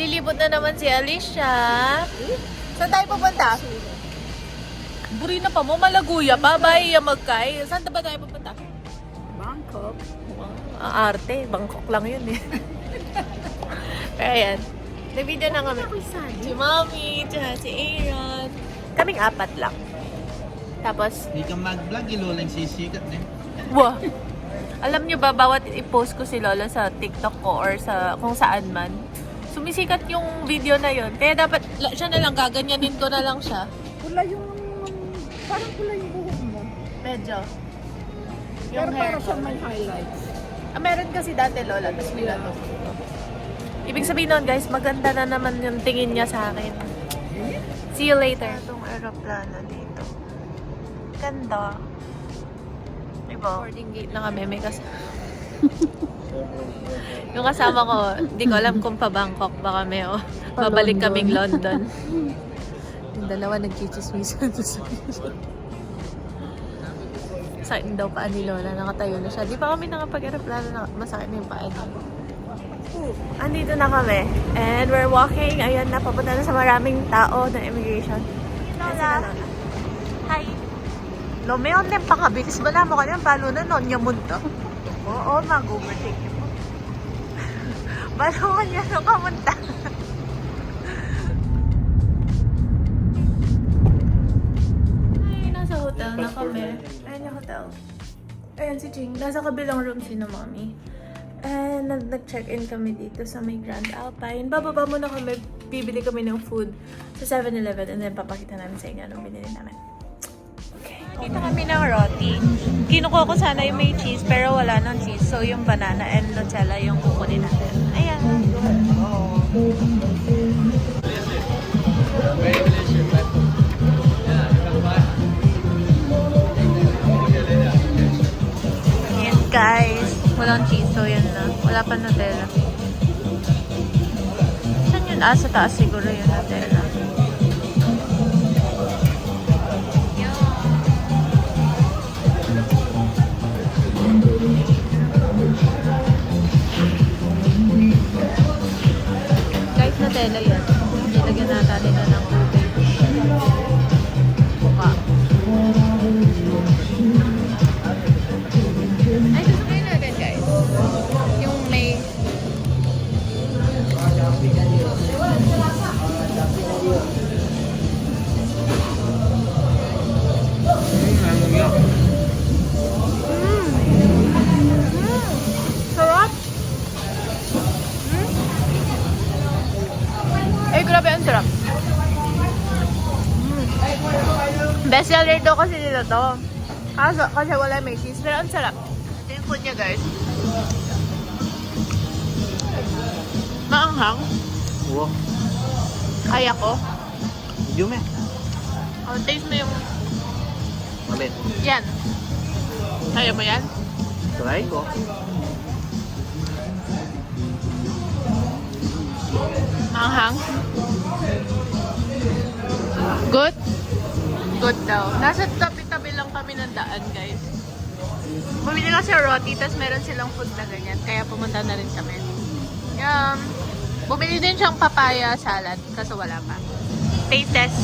Lilibot na naman si Alicia. Saan tayo pupunta? Burina pa mo, Malaguya pa, Bahia Magkay. Saan ba tayo pupunta? Bangkok. Arte, Bangkok lang yun eh. Pero yan, nag-video na kami. Si Mommy, tsaka si Aaron. Kaming apat lang. Tapos, Hindi ka mag-vlog, ilulang sisikat na. wah! Alam nyo ba, bawat i-post ko si Lola sa TikTok ko or sa kung saan man, sumisikat yung video na yon. Kaya dapat, siya na lang, gaganyanin ko na lang siya. Pula yung... Parang pula yung buhok mo. Medyo. Pero hair para ko. siyang may highlights. Meron kasi dati Lola, tapos binato. Ibig sabihin nun guys, maganda na naman yung tingin niya sa akin. See you later. Itong aeroplano dito. Ganda. Diba? Boarding gate na kami. May yung kasama ko, hindi ko alam kung pa Bangkok ba kami o babalik kaming London. Yung dalawa nagchichismisan sa Saan daw paa ni Lola, nakatayo na siya. Di pa kami nakapag-aeroplano na masakit na yung paa niya. Andito na kami. And we're walking. Ayan na, papunta na sa maraming tao na immigration. Lola. Hi. Lo, may online pakabilis. Wala mo ka na yung balo na nun. Yamun to. Oo, mag-overtake niyo po. Balo ka niya nung kamunta. Ay, nasa hotel na kami. Ayan yung hotel. Ayan si Ching. Nasa kabilang room si na Mommy. And nag-check-in kami dito sa may Grand Alpine. Bababa muna kami. Bibili kami ng food sa 7-Eleven. And then papakita namin sa inyo anong binili namin. Okay. Dito kami ng roti. Kinukuha ko sana yung may cheese pero wala nang cheese. So yung banana and Nutella yung kukunin natin. Ayan. Ayan guys. Walang cheese. So yan na. Wala pa Nutella. Saan yun? Sa taas siguro yung Nutella. Guys, Nutella yan. Nilagyan natin nila ng tubig. Buka. Ay, susukayin natin guys. Yung may... Sarap! Ay, grabe ang sarap. Best seller daw kasi nila to. Kasi wala may cheese. Pero ang sarap. Ito yung food niya guys. Maanghang. Wow. Kaya ko. Yume. Oh, taste mo yung... Mabit. Yan. Kaya mo yan? Try ko. Maanghang. Good? Good daw. Nasa tabi-tabi lang kami ng daan, guys. Bumili kasi roti, tapos meron silang food na ganyan. Kaya pumunta na rin kami. Bumili din siyang papaya salad, kaso wala pa. Taste test.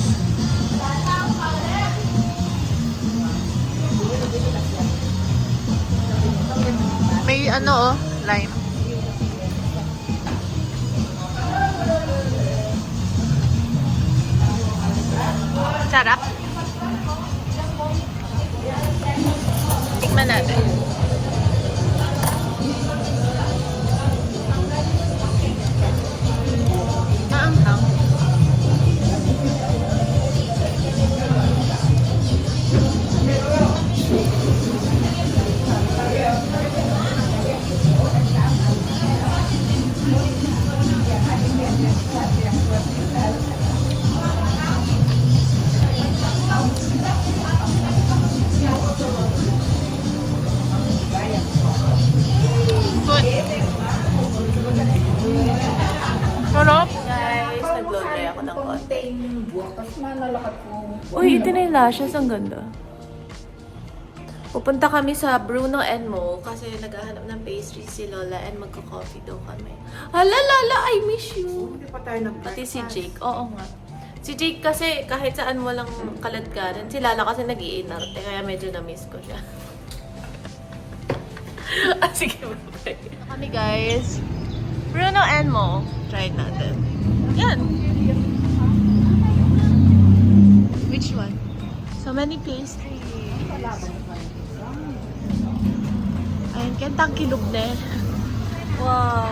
May ano lime. Sarap. Tikman natin. Maanghang. Good. Sarap. Guys, nag-blow dry ako ng konti. Buwak, tapos manalakat ko. Uy, ito na yung lashes. Ang ganda. Pupunta kami sa Bruno and Mo kasi naghahanap ng pastry si Lola and magko-coffee daw kami. Hala, Lola, I miss you! Hindi pa tayo nag-breakfast. Pati si Jake, oo nga. Si Jake kasi kahit saan walang kaladkaran, si Lala kasi nag-iinarte, kaya medyo na-miss ko siya. Sige, bye. Kami guys, Bruno and Mo. Try natin. Yan. Which one? So many pastries. Ayun, kentang kilog na eh. Wow.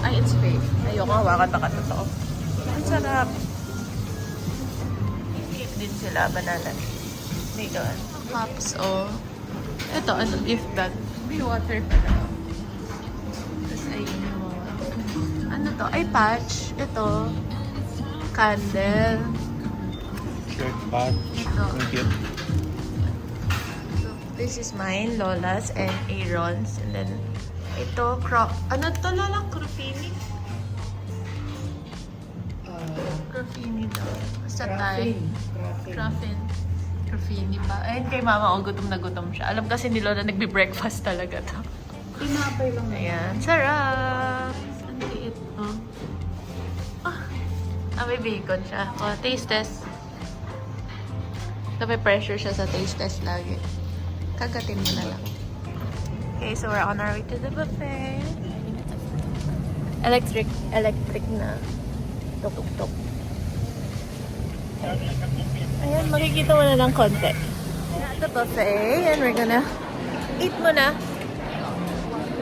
Ay, it's fake. Ayoko, hawakan baka totoo. Ang sarap. Cake din sila, banana. May doon. Cups, oh. Ito, ano, gift bag. May water pa na. Tapos ayun yung mga... Ano to? Ay, patch. Ito. Candle. Shirt patch. Ito. Ang cute. So, this is mine, Lola's and Aaron's. And then, ito, ano to, Lola? Crofini? Crofini daw. Basta tayo. Craffin. Crofini pa. Ayun kay Mama, oh, gutom na gutom siya. Alam kasi ni Lola, nagbe-breakfast talaga to. Tinapay lang. Ayan. Sarap! Ang liit, oh. May bacon siya. Oh, taste test. May pressure siya sa taste test lagi. Kagatin mo na lang. Okay, so we're on our way to the buffet. Electric na. Tok-tok. Ayan, makikita mo na ng konti. At the buffet, and we're gonna eat muna.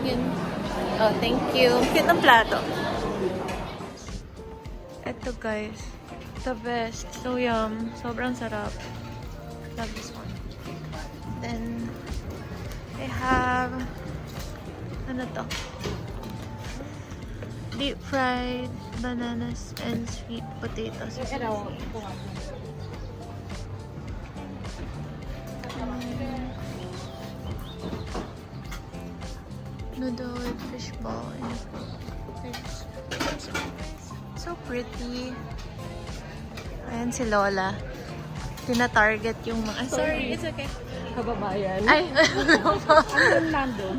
Yun. Oh, thank you. Cute ng plato. Ito guys, the best. So yum. Sobrang sarap. Love this one. Then, I have, ano to? Deep fried bananas and sweet potatoes. Noodle with fish ball and fish. So pretty. Ayan si Lola. Tina-target yung mga... Sorry, it's okay. Kababayan. Ay, Ano nandun?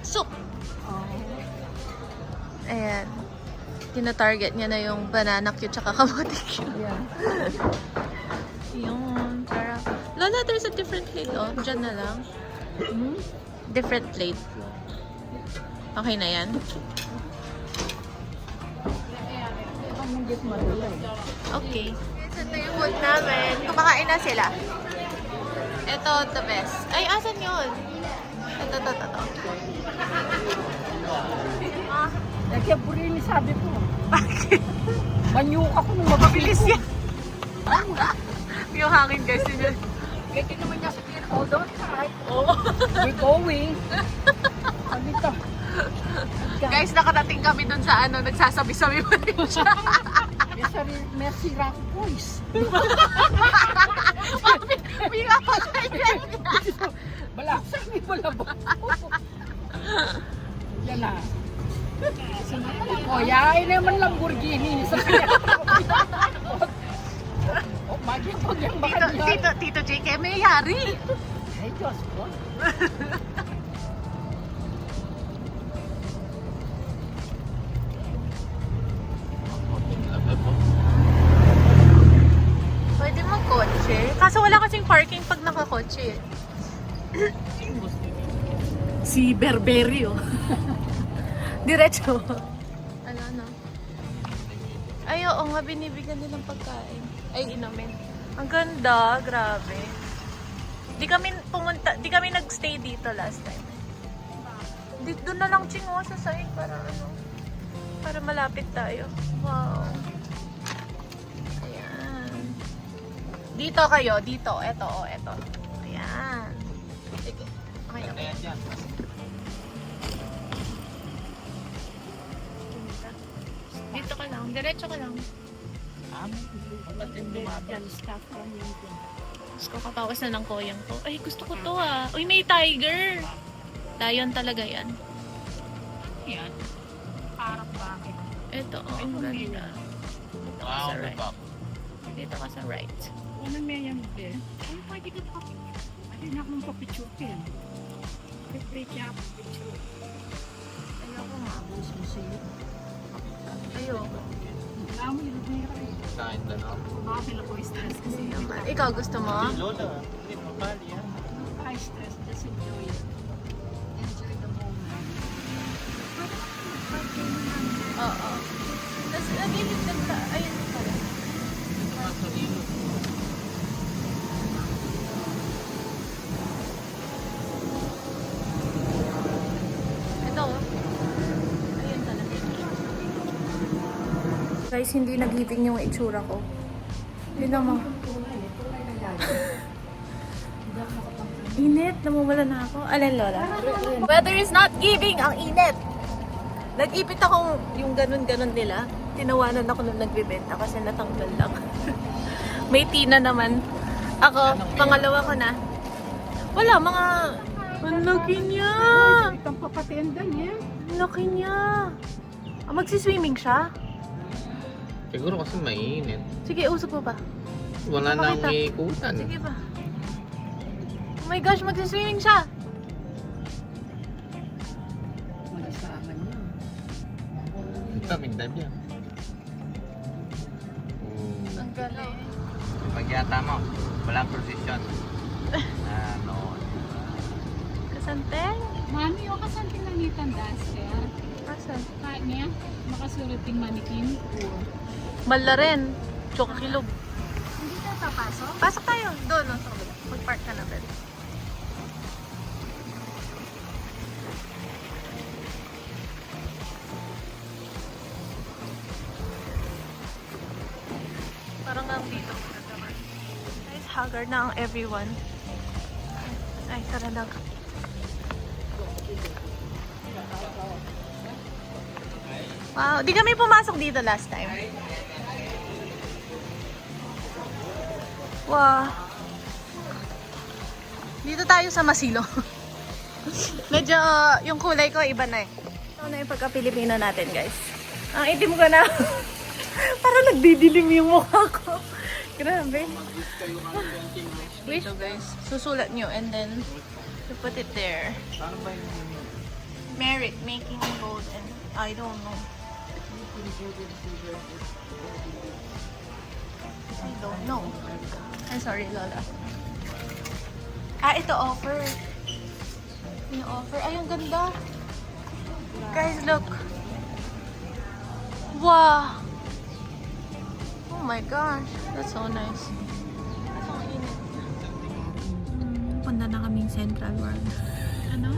soup. Ayan. Tina-target niya na yung banana cute tsaka kamote cute. Yeah. Yun. Para... Lola, there's a different plate, oh. Diyan na lang. Different plate. Okay na yan? Ang git madula eh. Okay. Ito yung food namin. Kumakain na sila. Ito, the best. Ay, asan yun? Ito. Kaya Burini sabi ko. Bakit? Manyuka ko nung Mabilis yan. Yung hangin guys. Yun. Kaya naman niya sa kaya, hold on tight. Oh. We're going. Ano ito? Guys, nakarating kami dun sa ano, nagsasabi-sabi pa rin siya. Merci Rock Boys. Pinga pa kayo. Balaksak ni Balabo. Yan na. O, yain naman Lamborghini sa kaya. O, bagay ko yan baka niya. Tito JK, may yari. Ay, Diyos ko. Pwede mag-kotse. Kaso wala kasing parking pag nakakotse. Si Berberi, oh. Diretso. Ano? Ay, oo nga, binibigyan nilang pagkain. Ay, inumin. Ang ganda, grabe. Di kami nagstay dito last time. Doon na lang chingo sa side para malapit tayo. Wow. Ayan. Dito kayo, dito. Eto. Ayan. Sige. Okay. Dito ka lang. Diretso ka lang. Gusto ko katawas na ng koyang ko. Ay, gusto ko to ah. Uy, may tiger. Lion talaga yan. Yan. Parang bakit? Ito, oh, ang ganda. Dito ka sa right. Dito ka sa right. Ano may yan din? Ano pwede ka pa-picture? Pwede na akong pa-picture din. Pwede ka pa-picture. Ayoko nga. Ayoko. Wala mo, ilagay ka rin. Kain na ako. Baka sila po stress kasi Ikaw gusto mo? Lola, hindi mo pali yan. stress, just enjoy it. Enjoy the moment. Oo. Tapos, nag-ibig ka. Ayun pala. Ito. Ayun talaga. Guys, hindi nag-giving yung itsura ko. Hindi naman. Init, namumula na ako. Alin, Lola? Weather is not giving, ang init. Nag-ipit akong yung ganun-ganun nila. Tinawanan ako nung nagbibenta kasi natanggal lang. May tina naman. Ako, pangalawa ko na. Wala, mga... Ang laki niya! Itang papatiendan niya. Ang laki niya! Ah, magsiswimming siya? Siguro kasi mainit. Sige, usap mo pa. Wala nang Pakita. ikutan. Sige pa. Oh my gosh, magsiswimming siya! Mag-isama niya. Ito, may dive yan. Ang galing. Magyata mo, walang position. No. Kasanteng? Mami, o kasan tinangitan dasya? Asan? Kahit niya, makasulit yung manikin. Mala rin. Choka kilog. Hindi ka papasok? Pasok tayo. Doon, no? Mag-park ka na, Ben. Parang ang dito. Guys, haggard na ang everyone. Ay, tara lang. Wow, di kami pumasok dito last time. Wow. Dito tayo sa Masilo. Medyo yung kulay ko iba na eh. Ito na yung pagka-Pilipino natin, guys. Ang itim ko na. Parang nagdidilim yung mukha ko. Grabe. Wish, guys. Susulat nyo and then you put it there. Merit, making bold and I don't know. I don't know. I'm sorry, Lola. Ah, ito offer. Yung offer. Ay, ang ganda. Guys, look. Wow. Oh my gosh. That's so nice. Ang init. Punta na kaming Central World. Ano?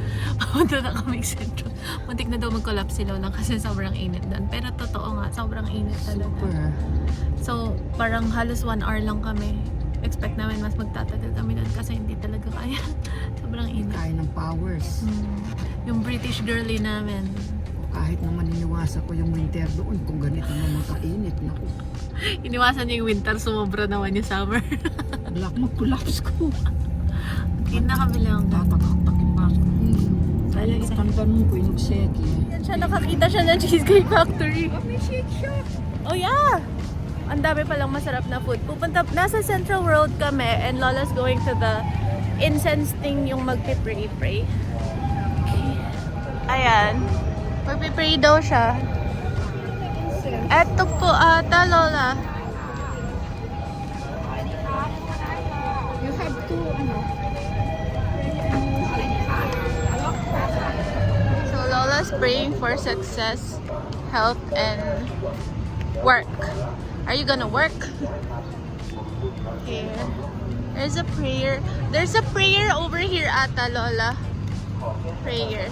Punta na kaming Central. Muntik na daw mag-collapse si Lola kasi sobrang init doon. Pero totoo nga, sobrang init talaga. So, parang halos 1 hour lang kami. Expect namin mas magtatagal kami doon kasi hindi talaga kaya. Sobrang init. Kaya ng powers. Yung British girlie namin. Kahit naman iniwasa ko yung winter doon kung ganito naman kainit. Naku, Iniwasan niya yung winter, sumobra naman yung summer. black mag-collapse ko. Hindi na kami lang. Tatak-takin pa ako. Kaya itandan ko yung seki. Yan siya, nakakita siya ng Cheesecake Factory. Oh, may shake shack. Oh yeah! Ang dami palang masarap na food. Nasa Central World kami and Lola's going to the incense thing yung magpipray-pray. Ayan. Magpipray daw siya. Eto po ata, Lola. You have to, ano? So Lola's praying for success, health, and work. Are you gonna work? Here. There's a prayer. There's a prayer over here ata, Lola. Prayer.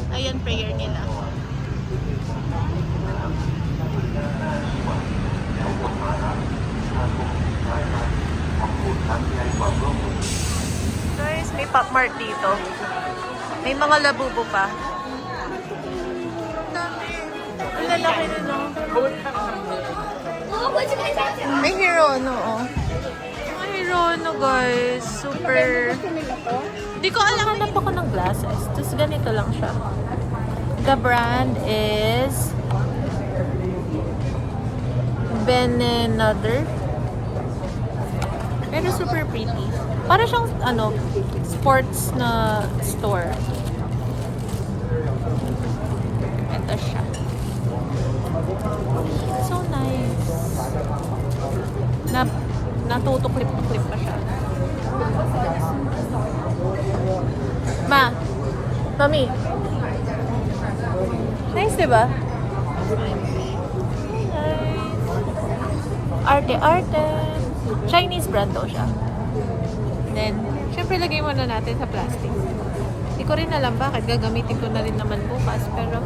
Ayan, prayer nila. Guys, may Pop Mart dito. May mga labubo pa. Ang lalaki na, no? May Hirono, oh. May Hirono, guys. Super... Di ko alam. Hanap ako ng glasses. Tapos ganito lang siya. The brand is... Benenother. Pero super pretty. Para siyang, ano, sports na store. Ito siya. So nice. Natutuklip-tuklip pa siya. Mami. Nice, diba? Nice. Arte-arte. Chinese brand daw siya. Then, syempre lagay muna natin sa plastic. Hindi ko rin alam bakit. Gagamitin ko na rin naman bukas. Pero,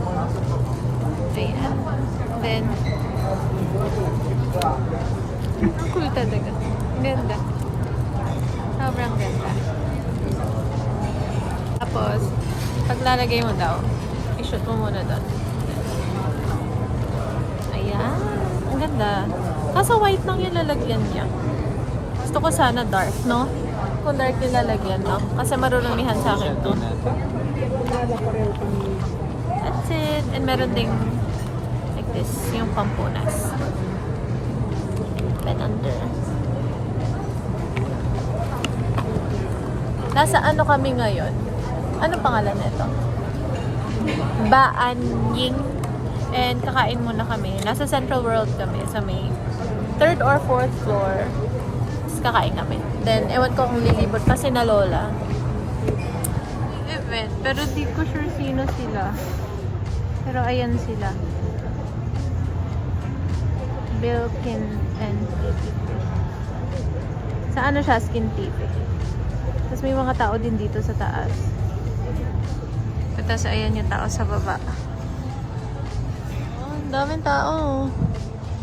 ayan. Then, ang cool talaga. Ganda. Sobrang ganda. Tapos, paglalagay mo daw, i-shoot mo muna doon. Ayan. Ang ganda. Kaso white lang yung lalagyan niya. Gusto ko sana dark, no? Kung dark yung lalagyan, no? Kasi marurumihan sa akin to. That's it. And meron ding like this, yung pampunas. Pen under. Nasa ano kami ngayon? Ano pangalan nito? Baanying. And kakain muna kami. Nasa Central World kami sa may 3rd or 4th floor. Tapos kakain kami. Then, ewan ko kung lilibot pa si na Lola. Event. Pero di ko sure sino sila. Pero ayan sila. Bilkin and sa ano siya? Skin TV. Tapos may mga tao din dito sa taas. Tapos ayan yung tao sa baba. Oh, ang daming tao.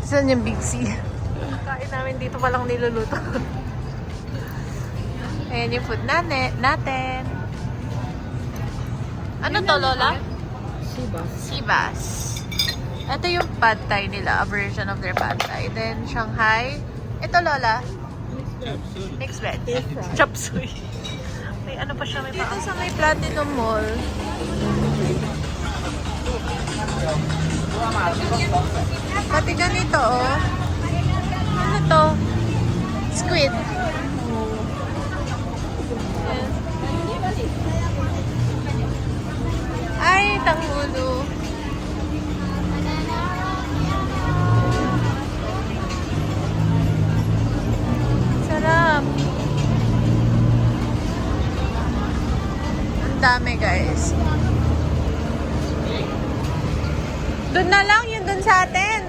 Saan yung Big C? Kain namin dito palang niluluto. Ayan yung food natin. Ano to, Lola? Sibas. Ito yung pad thai nila, a version of their pad thai. Then, Shanghai. Ito, Lola. Mixed veg. Chop suey. May ano pa siya, may dito sa may Platinum Mall. Pati ganito, oh. Ano to? Squid. Yes. Ay, tanghulo. Sarap. Ang dami, guys. Doon na lang, yun doon sa atin.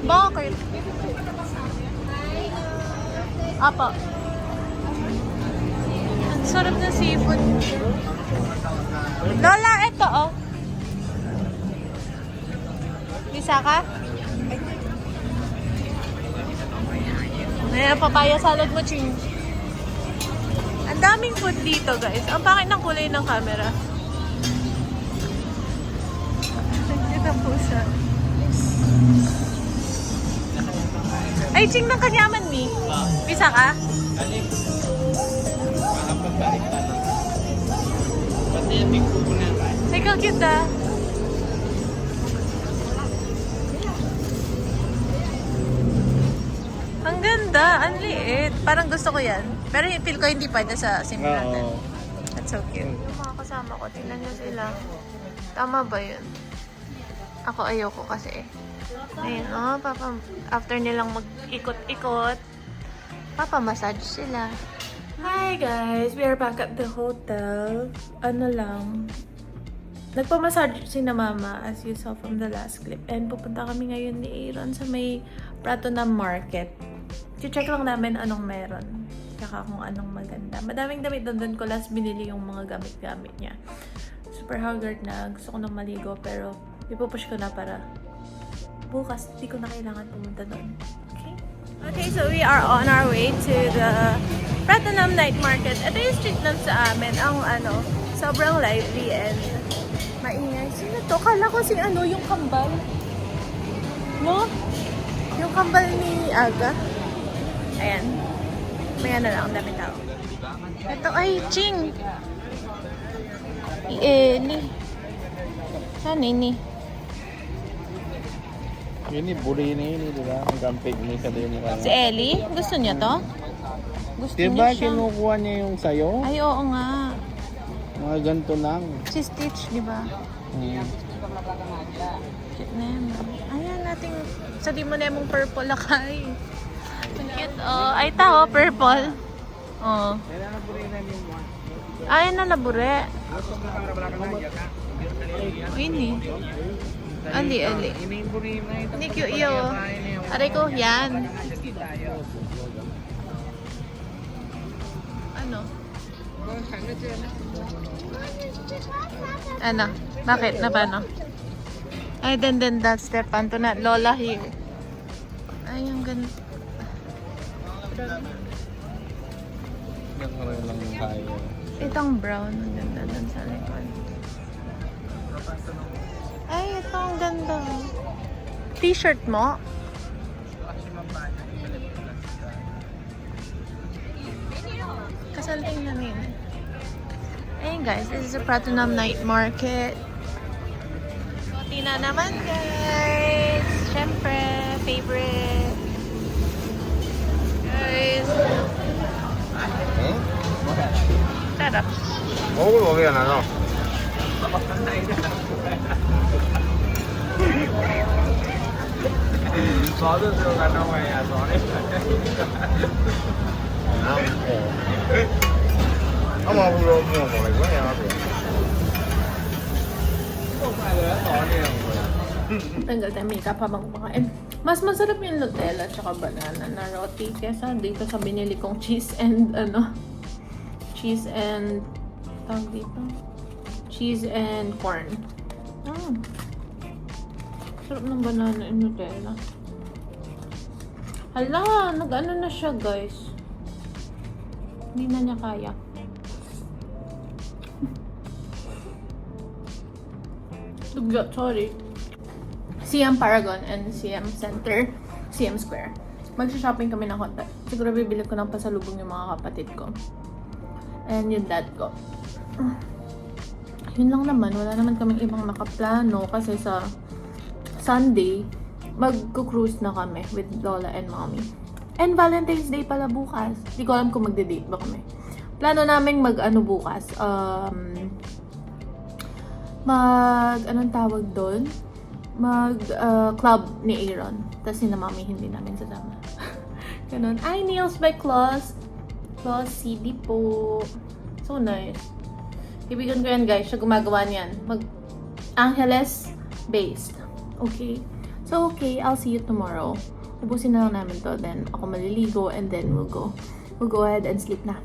Bakit? Apa. Ang sarap na seafood. Lola, ito oh. Bisa ka? Ayan, papaya salad mo, Ching. Ang daming food dito, guys. Ang pangit ng kulay ng camera. Ito po siya. Ay, Ching, ng kanyaman, Mi. Bisa ka? Ay, cute ah. Ang ganda, ang liit. Parang gusto ko yan. Pero feel ko hindi pwede sa SIM natin. That's so cute. Yung mga kasama ko, tingnan nyo sila. Tama ba yun? Ako ayoko kasi. Ayun, oh, after nilang mag-ikot-ikot, papa-massage sila. Hi guys! We are back at the hotel. Ano lang, nagpa-massage si na mama as you saw from the last clip. And pupunta kami ngayon ni Aaron sa may Prato na Market. I-check lang namin anong meron. Tsaka kung anong maganda. Madaming damit doon ko last binili yung mga gamit-gamit niya. Super haggard na. Gusto ko nang maligo pero ipupush ko na para bukas di ko na kailangan pumunta doon. Okay? Okay, so we are on our way to the Pratunam Night Market. Ito yung street lang sa amin. Ang ano, sobrang lively and maingay. Sino to? Kala ko si ano, yung kambal. No? Yung kambal ni Aga. Ayan. May ano lang, ang dami tao. Ito ay Ching. Ni. Saan ni? Ini buri ini, di ba? Ang gampig ni sa yung mukha Si Ellie, gusto niya to? Gusto Di niya ba siya. kinukuha niya yung sayo? Ay, oo nga. Mga ganito lang. Si Stitch, di ba? Cute na yan. Ayan, nating sali mo na yung purple lakay. Ang cute, oh. Ay, tao, purple. Oh. Ay, nalabure. Oh, ini. Ali. Hindi cute iyo. Aray ko, yan. Ano? Ano? Bakit? Na paano? Ay, then that step onto na. Lola here. Ay, ang ganda. lang tayo. Itong brown. Ang ganda dun sa likod. Ay, ito ang ganda. T-shirt mo? Kasalting na yun. Ayun guys, this is a Platinum Night Market. Konti na naman guys. Siyempre, favorite. Guys. Sarap. 먹을 먹이야 나도. 저도 들어가는 거야, 너네. Ama 불러 먹는 거야. Tanggal tayo makeup habang kumakain. Mas masarap yung Nutella tsaka banana na roti kesa dito sa binili kong cheese and tawag dito? Cheese and corn. Sarap ng banana and Nutella. Hala, nag-ano na siya guys. Hindi na niya kaya. Dugyot, sorry. CM Paragon and CM Center, CM Square. Mag-shopping kami ng konti. Siguro bibili ko ng pasalubong yung mga kapatid ko. And yung dad ko. Yun lang naman. Wala naman kaming ibang nakaplano kasi sa Sunday, mag-cruise na kami with Lola and Mommy. And Valentine's Day pala bukas. Hindi ko alam kung magde-date ba kami. Plano namin mag-ano bukas. Anong tawag doon? Club ni Aaron. Tapos si na Mommy hindi namin sasama. Ganun. Ay, Nails by Claws. Claws CD po. So nice. Ibigan ko yan guys. Siya gumagawa niyan. Angeles based. Okay? So okay, I'll see you tomorrow. Ubusin na lang namin to. Then ako maliligo and then we'll go ahead and sleep na.